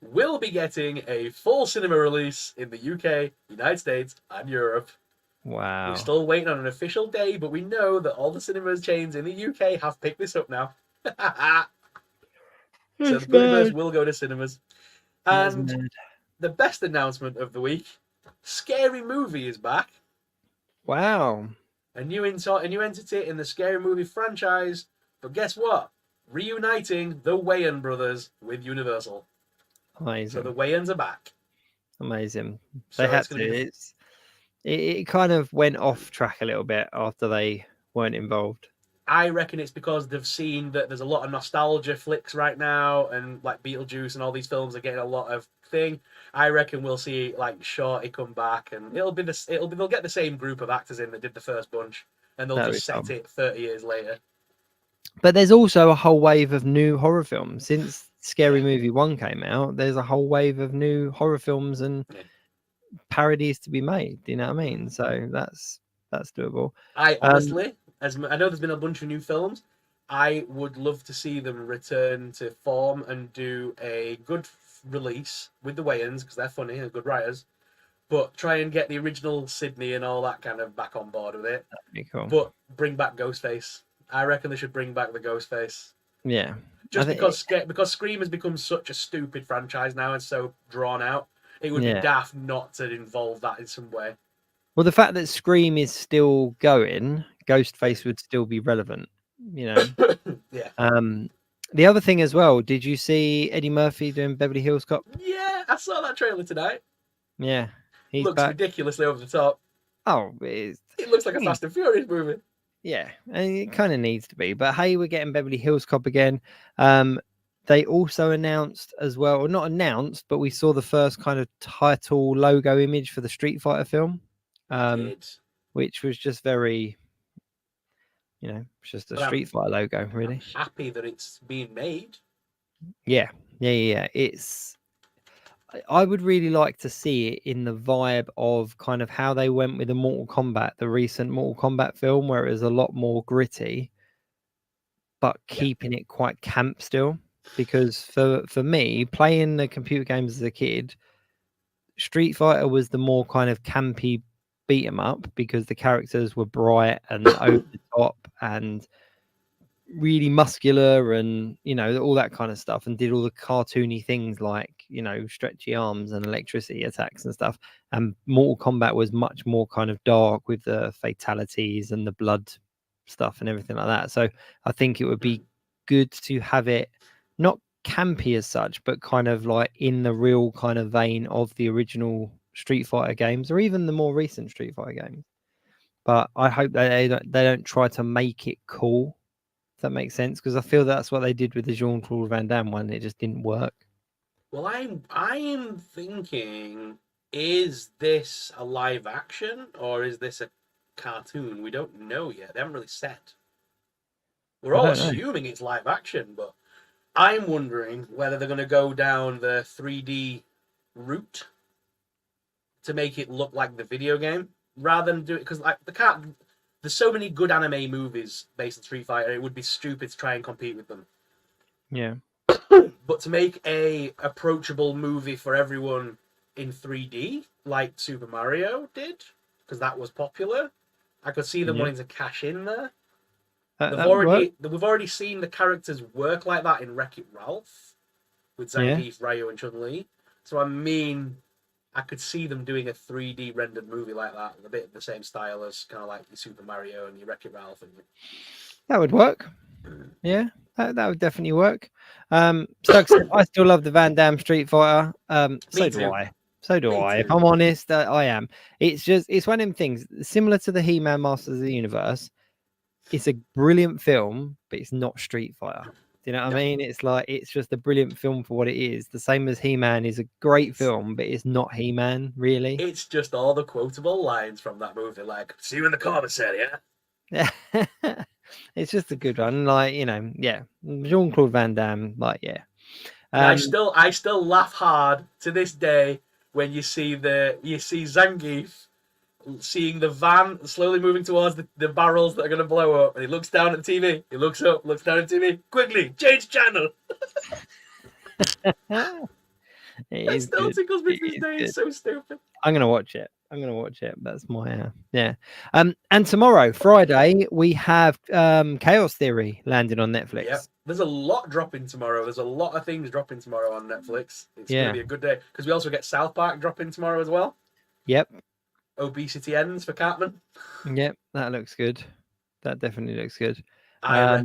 will be getting a full cinema release in the UK, United States, and Europe. Wow. We're still waiting on an official day, but we know that all the cinemas chains in the UK have picked this up now. So the Puniverse will go to cinemas. And the best announcement of the week, Scary Movie is back. Wow. A new entity in the Scary Movie franchise. But guess what? Reuniting the Wayans brothers with Universal. Amazing. So the Wayans are back. Amazing. So they had to. It kind of went off track a little bit after they weren't involved. I reckon it's because they've seen that there's a lot of nostalgia flicks right now, and like Beetlejuice and all these films are getting a lot of thing. I reckon we'll see like Shorty come back, and they'll get the same group of actors in that did the first bunch, and they'll just set it 30 years later. But there's also a whole wave of new horror films. Since Scary Movie 1 came out, there's a whole wave of new horror films and parodies to be made. Do you know what I mean? So that's doable. I honestly, as I know there's been a bunch of new films, I would love to see them return to form and do a good release with the Wayans, because they're funny and good writers, but try and get the original Sydney and all that kind of back on board with it. That'd be cool. But bring back Ghostface. I reckon they should bring back the Ghostface. Yeah. Just because Scream has become such a stupid franchise now and so drawn out, it would be daft not to involve that in some way. Well, the fact that Scream is still going, Ghostface would still be relevant, you know. Yeah. The other thing as well, did you see Eddie Murphy doing Beverly Hills Cop? Yeah, I saw that trailer tonight. Yeah, he's looks back. ridiculously over the top. Oh, it looks like a Fast and Furious movie. Yeah, and it kind of needs to be. But hey, we're getting Beverly Hills Cop again. They also announced as well, or not announced, but we saw the first kind of title logo image for the Street Fighter film, which was just very, you know, it's just a Street Fighter logo, really. I'm happy that it's being made. Yeah. It's. I would really like to see it in the vibe of kind of how they went with the Mortal Kombat, the recent Mortal Kombat film, where it was a lot more gritty, but keeping it quite camp still. Because for me, playing the computer games as a kid, Street Fighter was the more kind of campy beat 'em up because the characters were bright and over the top and really muscular and, you know, all that kind of stuff, and did all the cartoony things like, you know, stretchy arms and electricity attacks and stuff. And Mortal Kombat was much more kind of dark with the fatalities and the blood stuff and everything like that. So I think it would be good to have it not campy as such, but kind of like in the real kind of vein of the original Street Fighter games, or even the more recent Street Fighter games. But I hope that they don't try to make it cool. If that makes sense, because I feel that's what they did with the Jean-Claude Van Damme one. It just didn't work. Well, I am thinking, is this a live action or is this a cartoon? We don't know yet. They haven't really said. We're all assuming it's live action, but I'm wondering whether they're going to go down the 3D route to make it look like the video game, rather than do it, because like there's so many good anime movies based on Street Fighter, it would be stupid to try and compete with them. Yeah. But to make a approachable movie for everyone in 3D, like Super Mario did, because that was popular, I could see them wanting to cash in there. We've already seen the characters work like that in Wreck-It Ralph with Zangief, Ryu, and Chun-Li. So I mean, I could see them doing a 3D rendered movie like that, a bit of the same style as kind of like your Super Mario and your Wreck-It Ralph. That would work. Yeah, that would definitely work. So I still love the Van Damme Street Fighter. So do I. If I'm honest, I am. It's one of them things similar to the He-Man Masters of the Universe. It's a brilliant film, but it's not Street Fighter. Do you know what I mean? It's like, it's just a brilliant film for what it is. The same as He-Man is a great film, but it's not He-Man, really. It's just all the quotable lines from that movie, like, see you in the commissary, yeah? It's just a good one. Like, you know, yeah. Jean-Claude Van Damme, like, yeah. I still laugh hard to this day when you see Zangief seeing the van slowly moving towards the barrels that are going to blow up, and he looks down at the TV, he looks up, looks down at the TV, quickly, change channel. It still tickles me to this day. It's so stupid. I'm going to watch it. That's my, yeah. And tomorrow, Friday, we have Chaos Theory landing on Netflix. Yeah, there's a lot dropping tomorrow. There's a lot of things dropping tomorrow on Netflix. It's going to be a good day, because we also get South Park dropping tomorrow as well. Yep. Obesity Ends for Cartman. Yep, that looks good. That definitely looks good. I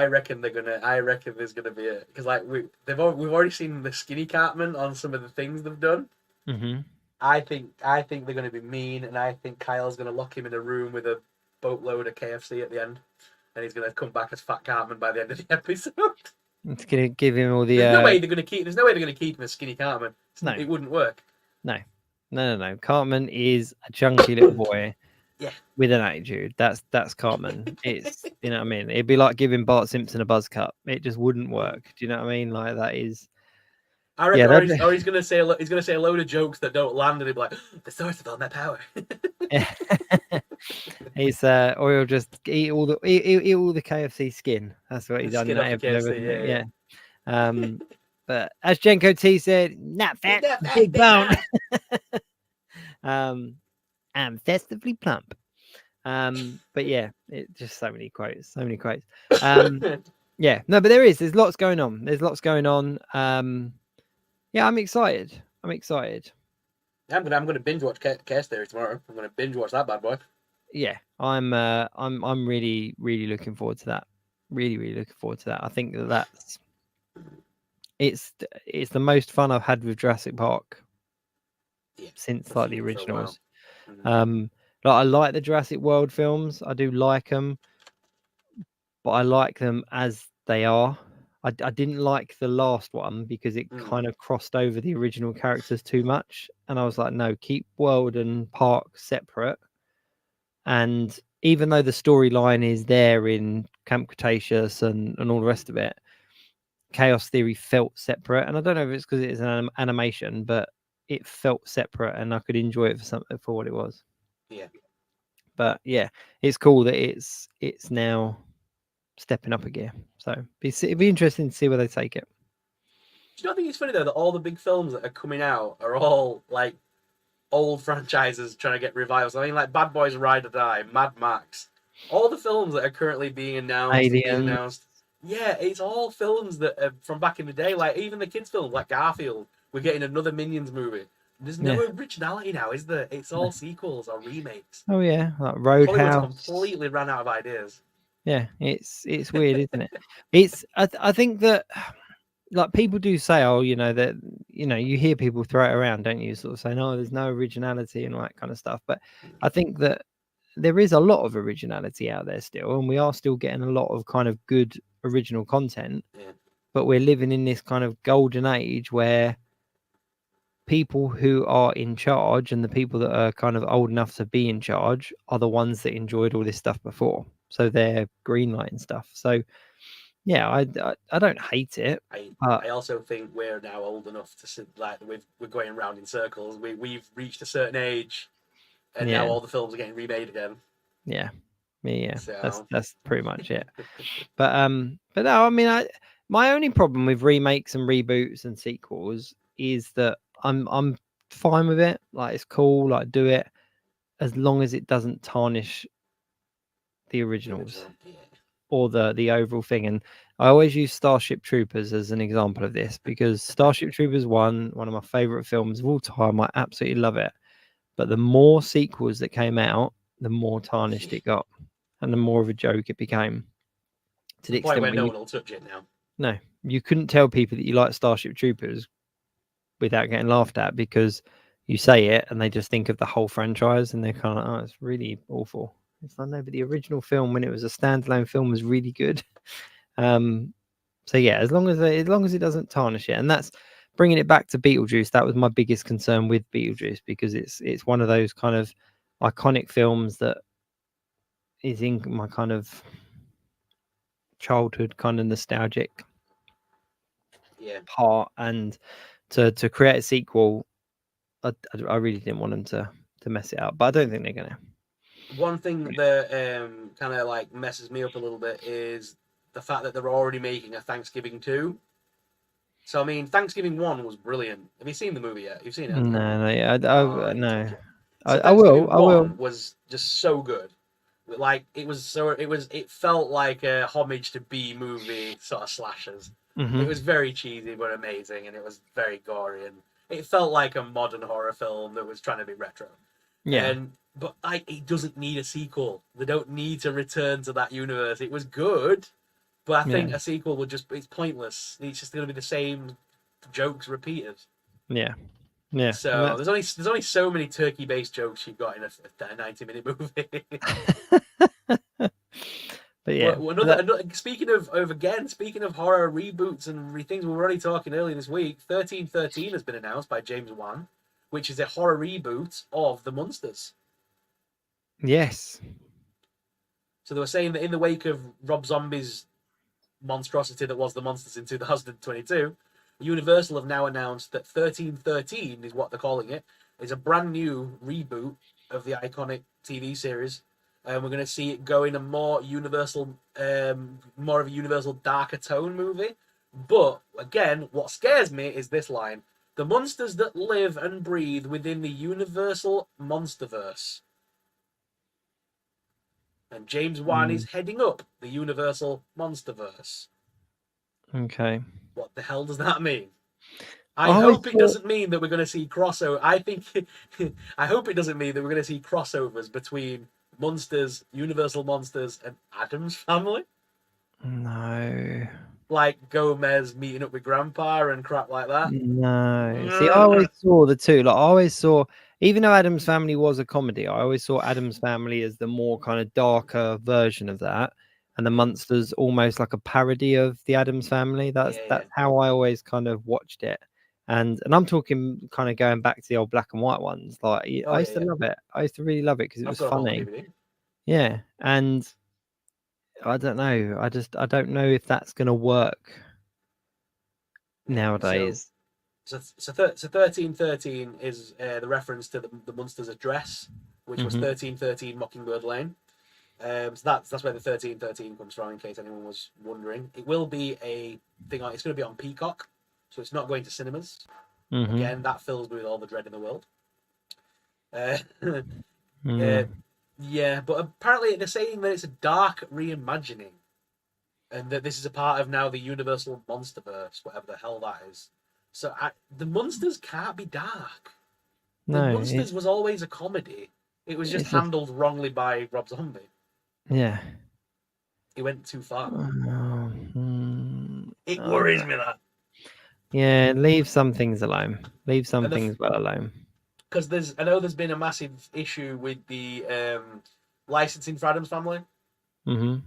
reckon there's gonna be a, because like we've already seen the skinny Cartman on some of the things they've done. Mm-hmm. I think they're gonna be mean, and I think Kyle's gonna lock him in a room with a boatload of KFC at the end, and he's gonna come back as Fat Cartman by the end of the episode. It's gonna give him all the. There's no way they're gonna keep him as skinny Cartman. No, it wouldn't work. No. Cartman is a chunky little boy. Yeah. With an attitude. That's Cartman. It's, you know what I mean? It'd be like giving Bart Simpson a buzz cut. It just wouldn't work. Do you know what I mean? Like, that is. I reckon, or he's gonna say a load of jokes that don't land, and he'll be like, "The source of all my power." He's or he'll just eat all the KFC skin. That's what he's done. Yeah. But as Jenko T said, not fat, big bone. And festively plump. But yeah, it just so many quotes, so many quotes. Yeah, no, but there's lots going on. There's lots going on. Yeah, I'm excited. I'm gonna binge watch Chaos Theory tomorrow. I'm gonna binge watch that bad boy. Yeah, I'm really looking forward to that. Really looking forward to that. I think that's it's the most fun I've had with Jurassic Park since like the originals. Like I like the Jurassic World films. I do like them, but I like them as they are. I didn't like the last one because it kind of crossed over the original characters too much, and I was like, no, keep World and Park separate. And even though the storyline is there in Camp Cretaceous and all the rest of it, Chaos Theory felt separate. And I don't know if it's because it's an animation, but it felt separate, and I could enjoy it for what it was. Yeah. But yeah, it's cool that it's now stepping up a gear. So it'd be interesting to see where they take it. Do you not think it's funny though that all the big films that are coming out are all like old franchises trying to get revivals? I mean, like Bad Boys, Ride or Die, Mad Max, all the films that are currently being announced. Yeah, it's all films that are from back in the day. Like even the kids' films, like Garfield, we're getting another Minions movie. There's no originality now, is there? It's all sequels or remakes. Oh yeah, like Roadhouse. Hollywood's completely ran out of ideas. Yeah, it's weird, isn't it? It's I think that like people do say, oh, that you hear people throw it around, don't you? Sort of saying, oh, there's no originality and all that kind of stuff. But I think that there is a lot of originality out there still, and we are still getting a lot of kind of good original content. Yeah. But we're living in this kind of golden age where people who are in charge and the people that are kind of old enough to be in charge are the ones that enjoyed all this stuff before. So they're greenlighting stuff. So yeah, I don't hate it. I also think we're now old enough to sit like we're going around in circles. We've reached a certain age, and now all the films are getting remade again. Yeah. So... That's pretty much it. But no, I mean, my only problem with remakes and reboots and sequels is that I'm fine with it. Like it's cool, like do it as long as it doesn't tarnish the originals or the overall thing. And I always use Starship Troopers as an example of this because Starship Troopers 1, one of my favorite films of all time. I absolutely love it. But the more sequels that came out, the more tarnished it got, and the more of a joke it became. To the point where no one will touch it now. No, you couldn't tell people that you like Starship Troopers without getting laughed at because you say it and they just think of the whole franchise and they're kind of like, oh, it's really awful. It's like, no, but the original film when it was a standalone film was really good. So yeah, as long as it doesn't tarnish it, and that's bringing it back to Beetlejuice. That was my biggest concern with Beetlejuice because it's one of those kind of iconic films that is in my kind of childhood kind of nostalgic part, and to create a sequel, I really didn't want them to mess it up, but I don't think they're gonna. One thing that kind of like messes me up a little bit is the fact that they're already making a Thanksgiving 2. So I mean, Thanksgiving 1 was brilliant. Have you seen the movie yet? You've seen it? No, yeah, no. So I will. Was just so good. Like it felt like a homage to B movie sort of slashers. Mm-hmm. It was very cheesy but amazing, and it was very gory, and it felt like a modern horror film that was trying to be retro. Yeah. But it doesn't need a sequel. They don't need to return to that universe. It was good, but I think a sequel it's pointless. It's just going to be the same jokes repeated. Yeah. So there's only so many turkey-based jokes you've got in a 90-minute movie. But yeah. Another, speaking of horror reboots and things we were already talking earlier this week, 1313 has been announced by James Wan, which is a horror reboot of The Munsters. Yes. So they were saying that in the wake of Rob Zombie's monstrosity that was The Monsters in 2022, Universal have now announced that 1313 is what they're calling it, is a brand new reboot of the iconic TV series. And we're going to see it go in a more of a universal, darker tone movie. But again, what scares me is this line: The monsters that live and breathe within the Universal Monsterverse. And James Wan is heading up the Universal Monsterverse. Okay. What the hell does that mean? I I always hope it thought- doesn't mean that we're going to see crossover. I think, I hope it doesn't mean that we're going to see crossovers between Monsters, Universal Monsters, and Addams Family. No. Like Gomez meeting up with Grandpa and crap like that. No. See, I always saw the two. Like, I always saw, even though Adam's Family was a comedy, I always saw Adam's Family as the more kind of darker version of that, and the Munsters almost like a parody of the Adams Family. That's Yeah. how I always kind of watched it. And I'm talking kind of going back to the old black and white ones. Like I used to love it. I used to really love it because it was I've got it on funny. DVD. Yeah, and I don't know. I don't know if that's gonna work nowadays. So 1313 is the reference to the Munsters' address, which was 1313 Mockingbird Lane. So that's where the 1313 comes from, in case anyone was wondering. It will be a thing. It's going to be on Peacock, so it's not going to cinemas. Again, that fills me with all the dread in the world. Yeah, but apparently they're saying that it's a dark reimagining, and that this is a part of now the Universal Monsterverse, whatever the hell that is. So the Munsters can't be dark. The No, Munsters was always a comedy. It was just handled wrongly by Rob Zombie. Yeah. He went too far. It Oh, worries me that. Yeah, leave some things alone. Leave some things well alone. Because I know there's been a massive issue with the licensing for Addams Family. Mm-hmm.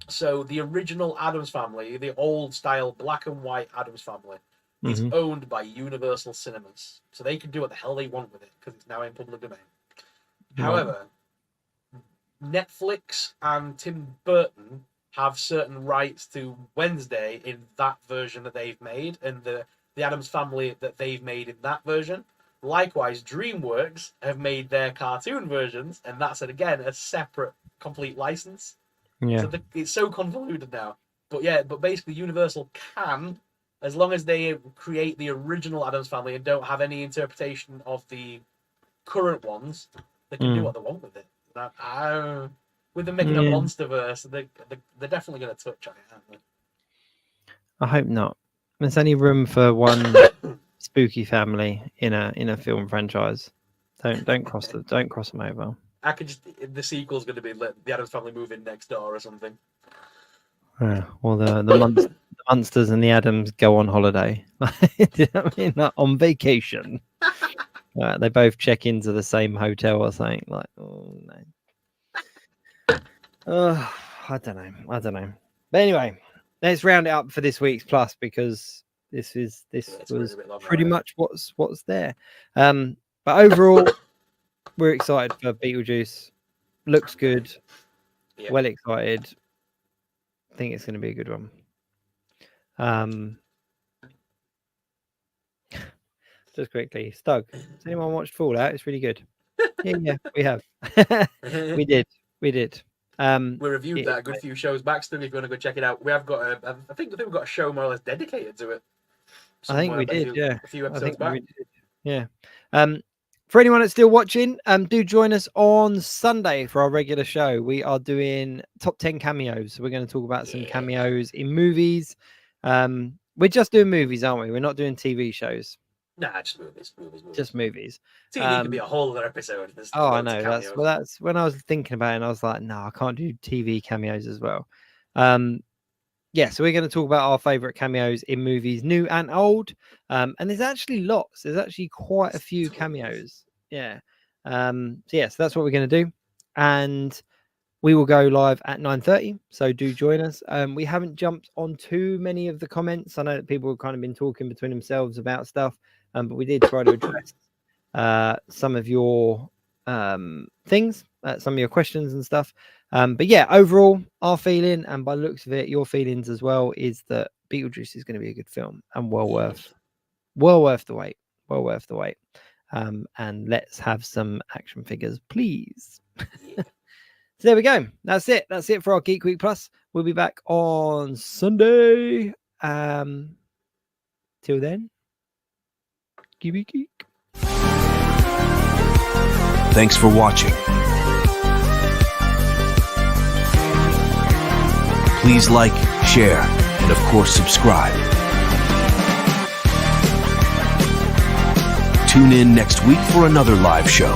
So the original Addams Family, the old style black and white Addams Family, is owned by Universal Cinemas. So they can do what the hell they want with it because it's now in public domain. However, Netflix and Tim Burton have certain rights to Wednesday in that version that they've made, and the Addams Family that they've made in that version. Likewise, DreamWorks have made their cartoon versions, and that's again a separate, complete license. Yeah. So it's so convoluted now. But basically, Universal can, as long as they create the original Addams Family and don't have any interpretation of the current ones, they can do what they want with it. With them making a Monsterverse, they're definitely going to touch on it, aren't they? I hope not. There's only room for one spooky family in a film franchise. Don't cross them over. I could just the sequel's going to be the Addams Family move in next door or something. Yeah, or the Munsters and the Addams go on holiday. Do you know what I mean? Like on vacation. They both check into the same hotel or something. Like, oh no. I don't know. But anyway, let's round it up for this week's plus because this was pretty much what's there. But overall, we're excited for Beetlejuice. Looks good. Yeah. Well excited. I think it's going to be a good one. Just quickly, Stug, has anyone watched Fallout? It's really good. Yeah, we have. we did. We reviewed that a good few shows back. Still, if you want to go check it out, we have got I think we've got a show more or less dedicated to it. I think we did. Yeah, a few episodes back. Yeah. For anyone that's still watching, do join us on Sunday for our regular show. We are doing top 10 cameos. So we're going to talk about some cameos in movies. We're just doing movies, aren't we? We're not doing TV shows. Nah, just movies. Just movies. TV could be a whole other episode. I know. That's when I was thinking about it, and I was like, no, I can't do TV cameos as well. Yeah, so we're going to talk about our favorite cameos in movies, new and old. And there's actually lots. There's actually quite a few cameos. Yeah. So that's what we're going to do. And we will go live at 9:30. So do join us. We haven't jumped on too many of the comments. I know that people have kind of been talking between themselves about stuff. But we did try to address some of your things, some of your questions and stuff. But yeah, overall, our feeling, and by the looks of it, your feelings as well, is that Beetlejuice is going to be a good film and well worth the wait. Well worth the wait. And let's have some action figures, please. So there we go. That's it. That's it for our Geek Week Plus. We'll be back on Sunday. Till then. Geeky geek. Thanks for watching. Please like, share, and of course subscribe. Tune in next week for another live show.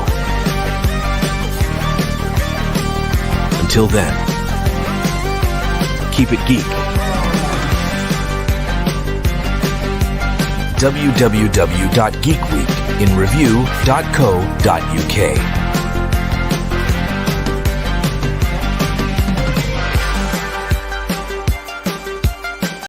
Until then, keep it geek. www.geekweekinreview.co.uk